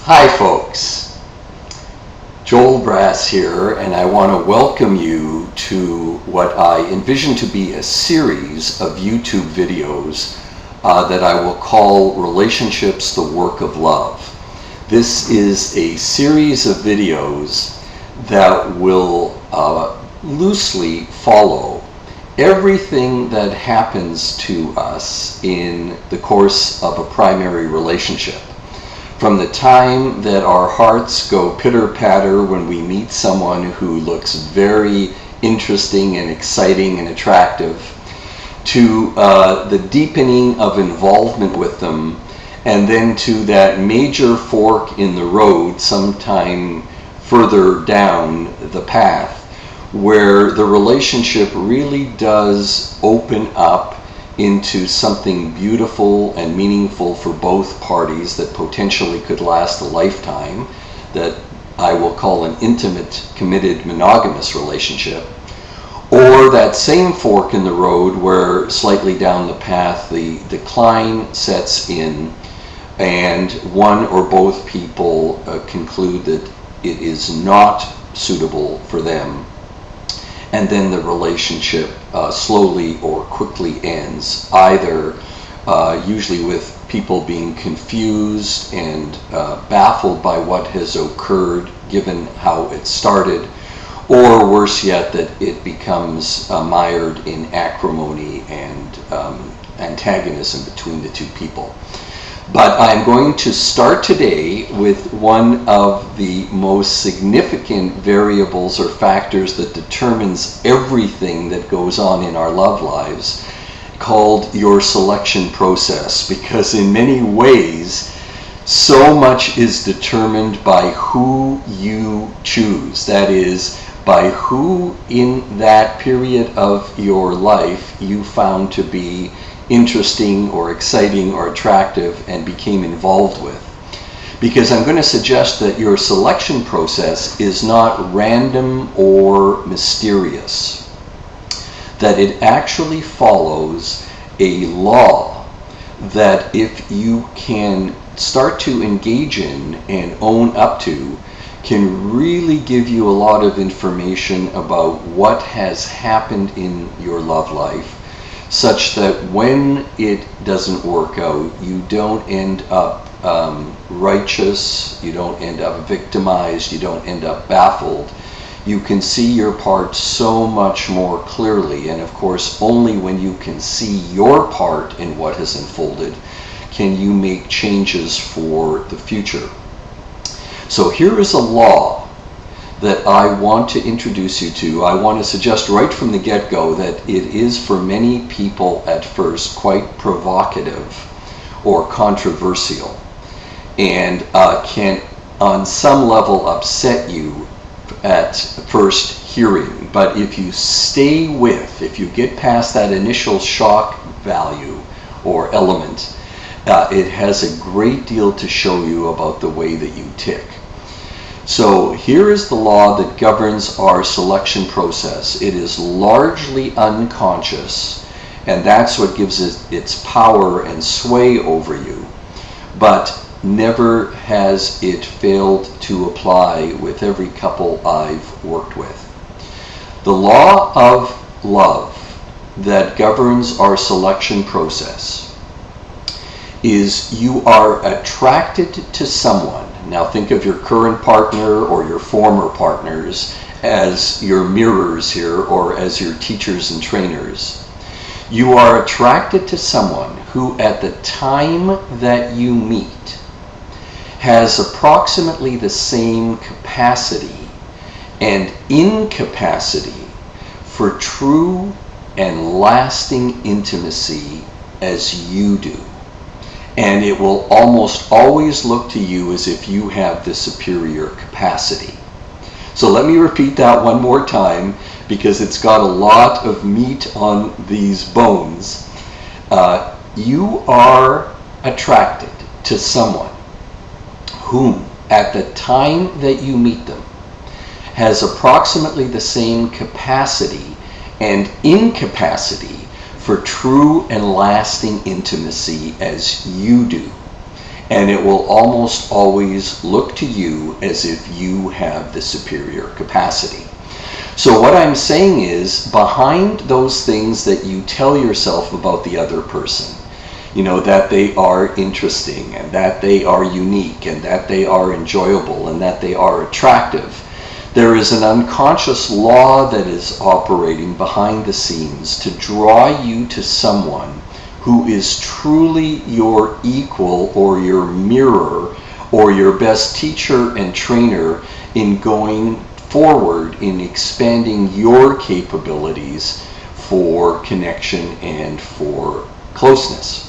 Hi folks, Joel Brass here, and I want to welcome you to what I envision to be a series of YouTube videos that I will call Relationships, the Work of Love. This is a series of videos that will loosely follow everything that happens to us in the course of a primary relationship. From the time that our hearts go pitter-patter when we meet someone who looks very interesting and exciting and attractive, to the deepening of involvement with them, and then to that major fork in the road sometime further down the path, where the relationship really does open up into something beautiful and meaningful for both parties that potentially could last a lifetime, that I will call an intimate, committed, monogamous relationship. Or that same fork in the road where slightly down the path the decline sets in and one or both people conclude that it is not suitable for them, and then the relationship slowly or quickly ends, either usually with people being confused and baffled by what has occurred given how it started, or worse yet, that it becomes mired in acrimony and antagonism between the two people. But I'm going to start today with one of the most significant variables or factors that determines everything that goes on in our love lives, called your selection process, because in many ways so much is determined by who you choose. That is, by who in that period of your life you found to be interesting or exciting or attractive and became involved with. Because I'm going to suggest that your selection process is not random or mysterious, that it actually follows a law that if you can start to engage in and own up to, can really give you a lot of information about what has happened in your love life, such that when it doesn't work out, you don't end up righteous, you don't end up victimized, you don't end up baffled. You can see your part so much more clearly, and of course only when you can see your part in what has unfolded can you make changes for the future. So here is a law that I want to introduce you to. I want to suggest right from the get-go that it is for many people at first quite provocative or controversial, and can on some level upset you at first hearing. But if you stay with, if you get past that initial shock value or element, it has a great deal to show you about the way that you tick. So here is the law that governs our selection process. It is largely unconscious, and that's what gives it its power and sway over you. But never has it failed to apply with every couple I've worked with. The law of love that governs our selection process is you are attracted to someone. Now think of your current partner or your former partners as your mirrors here, or as your teachers and trainers. You are attracted to someone who at the time that you meet has approximately the same capacity and incapacity for true and lasting intimacy as you do. And it will almost always look to you as if you have the superior capacity. So let me repeat that one more time, because it's got a lot of meat on these bones. You are attracted to someone whom, at the time that you meet them, has approximately the same capacity and incapacity for true and lasting intimacy as you do. and it will almost always look to you as if you have the superior capacity. So what I'm saying is, behind those things that you tell yourself about the other person, that they are interesting, and that they are unique, and that they are enjoyable, and that they are attractive, there is an unconscious law that is operating behind the scenes to draw you to someone who is truly your equal, or your mirror, or your best teacher and trainer in going forward in expanding your capabilities for connection and for closeness.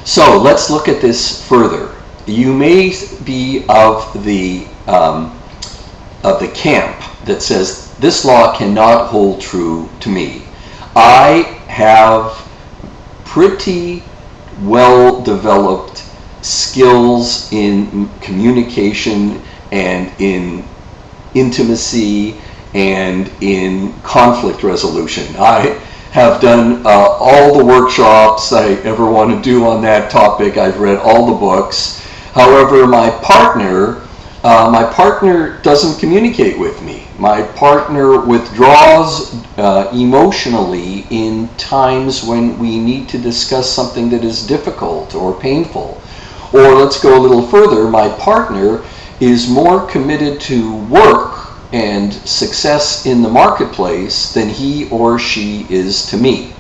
So let's look at this further. You may be of the camp that says this law cannot hold true to me. I have pretty well developed skills in communication and in intimacy and in conflict resolution. I have done all the workshops I ever want to do on that topic. I've read all the books. However, my partner doesn't communicate with me. My partner withdraws emotionally in times when we need to discuss something that is difficult or painful. Or let's go a little further, my partner is more committed to work and success in the marketplace than he or she is to me.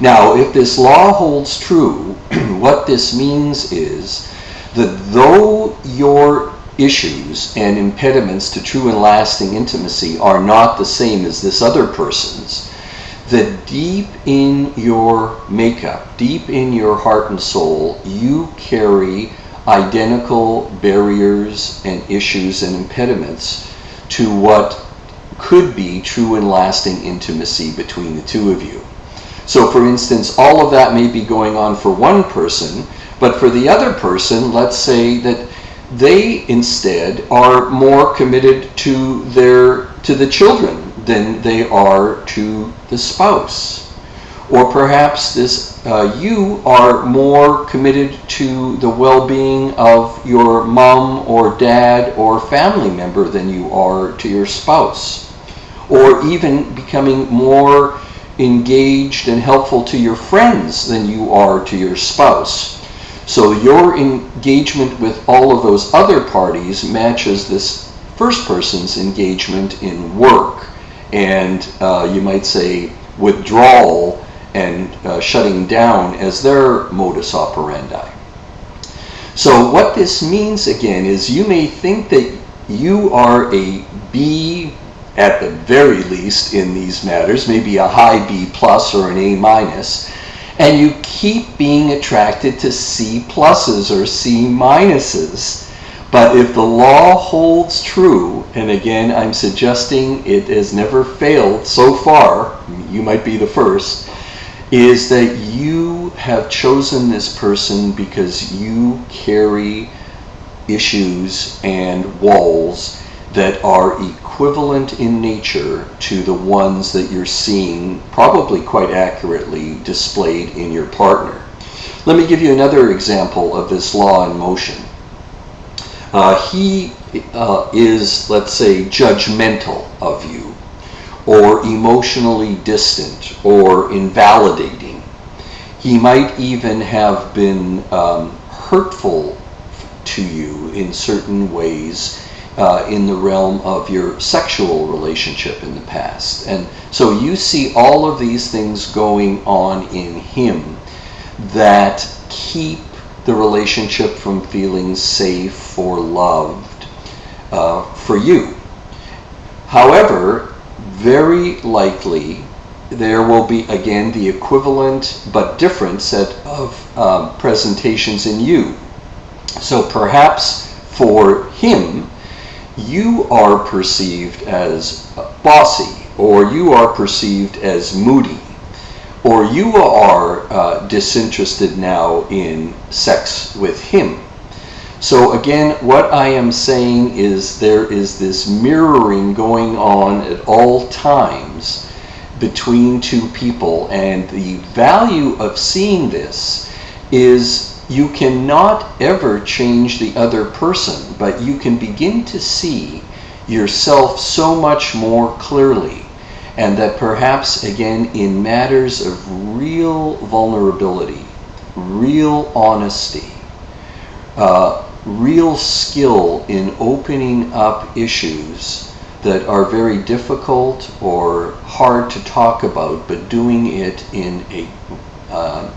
Now, if this law holds true, what this means is that though your issues and impediments to true and lasting intimacy are not the same as this other person's, that deep in your makeup, deep in your heart and soul, you carry identical barriers and issues and impediments to what could be true and lasting intimacy between the two of you. So for instance, all of that may be going on for one person, but for the other person, let's say that they instead are more committed to the children than they are to the spouse. Or perhaps you are more committed to the well-being of your mom or dad or family member than you are to your spouse. Or even becoming more engaged and helpful to your friends than you are to your spouse. So your engagement with all of those other parties matches this first person's engagement in work and you might say withdrawal and shutting down as their modus operandi. So what this means again is you may think that you are a B at the very least in these matters, maybe a high B plus or an A minus, and you keep being attracted to C pluses or C minuses. But if the law holds true, and again I'm suggesting it has never failed so far, you might be the first, is that you have chosen this person because you carry issues and walls that are equivalent in nature to the ones that you're seeing probably quite accurately displayed in your partner. Let me give you another example of this law in motion. He is, let's say, judgmental of you, or emotionally distant, or invalidating. He might even have been hurtful to you in certain ways in the realm of your sexual relationship in the past. And so you see all of these things going on in him that keep the relationship from feeling safe or loved for you. However, very likely there will be again the equivalent but different set of presentations in you. So perhaps for him, you are perceived as bossy, or you are perceived as moody, or you are disinterested now in sex with him. So again, what I am saying is there is this mirroring going on at all times between two people, and the value of seeing this is You cannot ever change the other person, but you can begin to see yourself so much more clearly, and that perhaps again in matters of real vulnerability, real honesty, real skill in opening up issues that are very difficult or hard to talk about, but doing it in a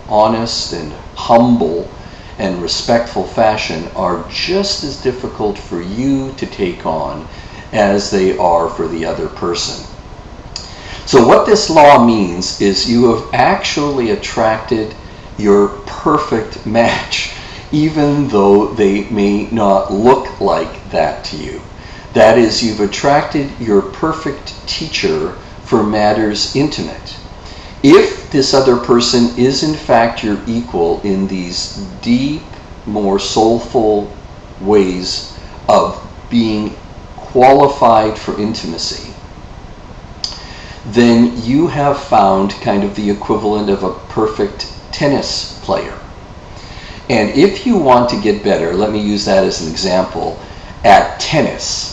honest and humble and respectful fashion are just as difficult for you to take on as they are for the other person. So what this law means is you have actually attracted your perfect match, even though they may not look like that to you. That is, you've attracted your perfect teacher for matters intimate. If this other person is in fact your equal in these deep, more soulful ways of being qualified for intimacy, then you have found kind of the equivalent of a perfect tennis player. And if you want to get better, let me use that as an example, at tennis,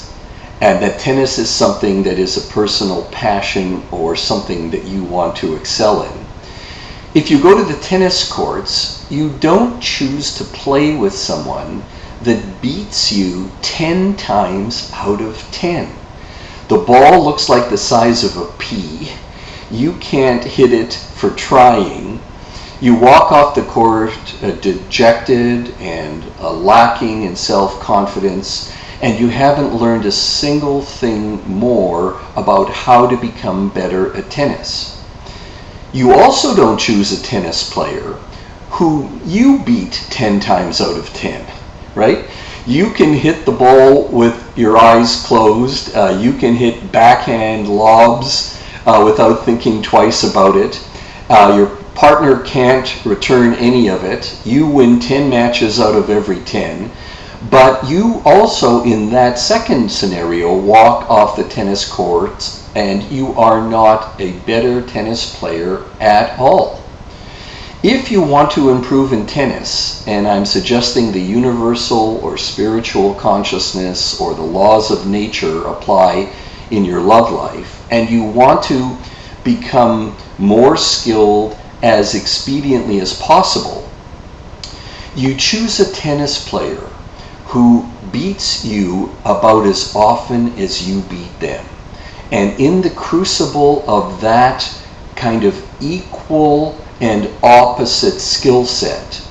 and that tennis is something that is a personal passion or something that you want to excel in. If you go to the tennis courts, you don't choose to play with someone that beats you 10 times out of 10. The ball looks like the size of a pea. You can't hit it for trying. You walk off the court dejected and lacking in self-confidence, and you haven't learned a single thing more about how to become better at tennis. You also don't choose a tennis player who you beat 10 times out of 10, right? You can hit the ball with your eyes closed. You can hit backhand lobs without thinking twice about it. Your partner can't return any of it. You win 10 matches out of every 10. But you also, in that second scenario, walk off the tennis courts and you are not a better tennis player at all. If you want to improve in tennis, and I'm suggesting the universal or spiritual consciousness or the laws of nature apply in your love life, and you want to become more skilled as expediently as possible, you choose a tennis player who beats you about as often as you beat them. And in the crucible of that kind of equal and opposite skill set,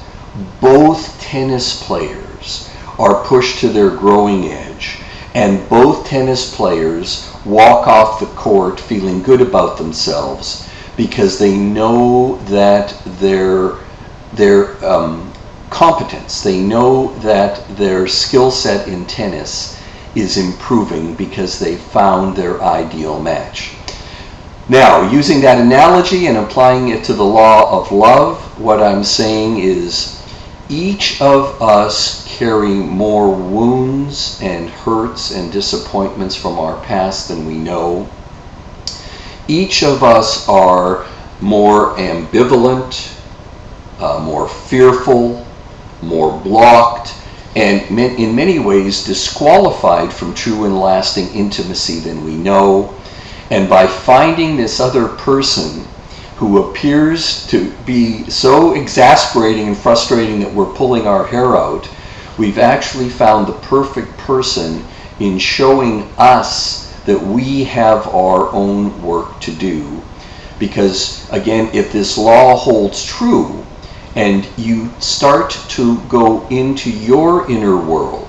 both tennis players are pushed to their growing edge, and both tennis players walk off the court feeling good about themselves because they know that their competence, they know that their skill set in tennis is improving because they found their ideal match. Now, using that analogy and applying it to the law of love, what I'm saying is each of us carry more wounds and hurts and disappointments from our past than we know. Each of us are more ambivalent, more fearful, more blocked, and in many ways disqualified from true and lasting intimacy than we know. And by finding this other person who appears to be so exasperating and frustrating that we're pulling our hair out, we've actually found the perfect person in showing us that we have our own work to do. Because again, if this law holds true, and you start to go into your inner world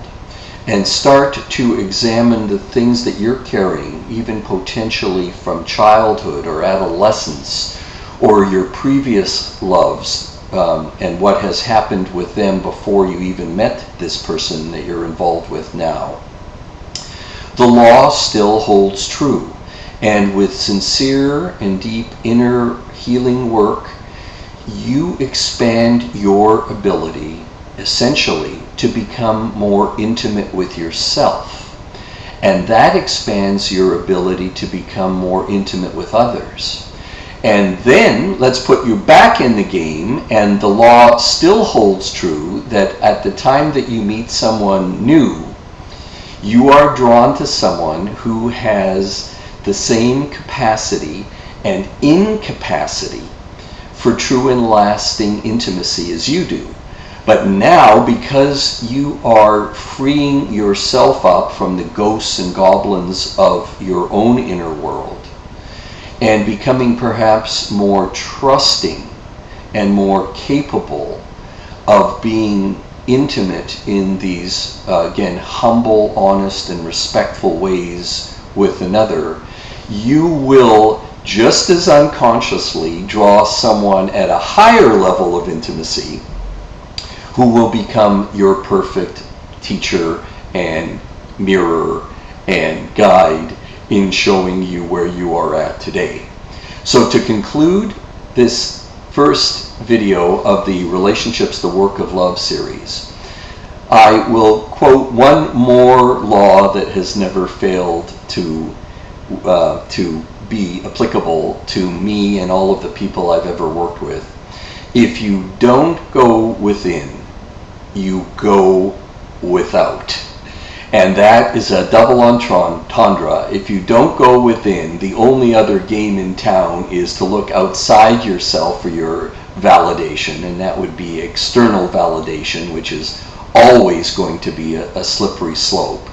and start to examine the things that you're carrying, even potentially from childhood or adolescence, or your previous loves, and what has happened with them before you even met this person that you're involved with now, the law still holds true. And with sincere and deep inner healing work, you expand your ability, essentially, to become more intimate with yourself. And that expands your ability to become more intimate with others. And then let's put you back in the game, and the law still holds true that at the time that you meet someone new, you are drawn to someone who has the same capacity and incapacity for true and lasting intimacy as you do. But now, because you are freeing yourself up from the ghosts and goblins of your own inner world, and becoming perhaps more trusting and more capable of being intimate in these, again, humble, honest, and respectful ways with another, you will just as unconsciously draw someone at a higher level of intimacy who will become your perfect teacher and mirror and guide in showing you where you are at today. So to conclude this first video of the Relationships, the Work of Love series, I will quote one more law that has never failed to be applicable to me and all of the people I've ever worked with. If you don't go within, you go without. And that is a double entendre. If you don't go within, the only other game in town is to look outside yourself for your validation, and that would be external validation, which is always going to be a slippery slope.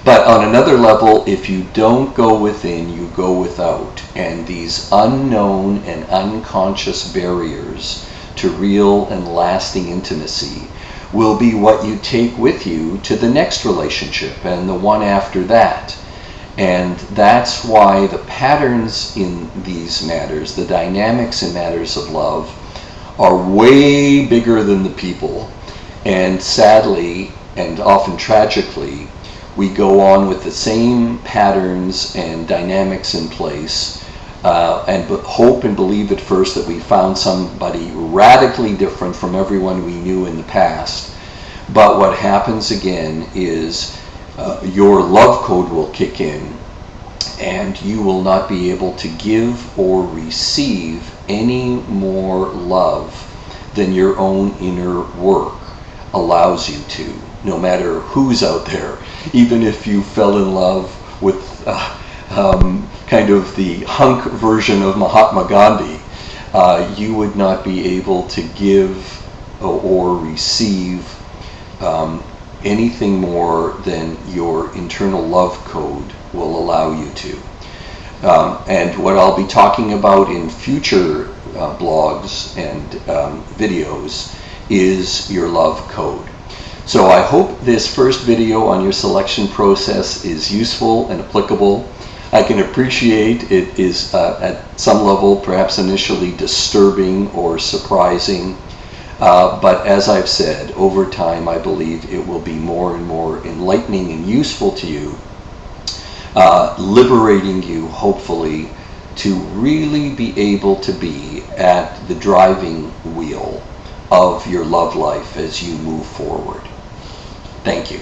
But on another level, if you don't go within, you go without. And these unknown and unconscious barriers to real and lasting intimacy will be what you take with you to the next relationship and the one after that. And that's why the patterns in these matters, the dynamics in matters of love, are way bigger than the people. And sadly, and often tragically, we go on with the same patterns and dynamics in place, and hope and believe at first that we found somebody radically different from everyone we knew in the past. But what happens again is your love code will kick in, and you will not be able to give or receive any more love than your own inner work allows you to, no matter who's out there. Even if you fell in love with kind of the hunk version of Mahatma Gandhi, you would not be able to give or receive anything more than your internal love code will allow you to. And what I'll be talking about in future blogs and videos is your love code. So I hope this first video on your selection process is useful and applicable. I can appreciate it is at some level perhaps initially disturbing or surprising, but as I've said, over time I believe it will be more and more enlightening and useful to you, liberating you hopefully to really be able to be at the driving wheel of your love life as you move forward. Thank you.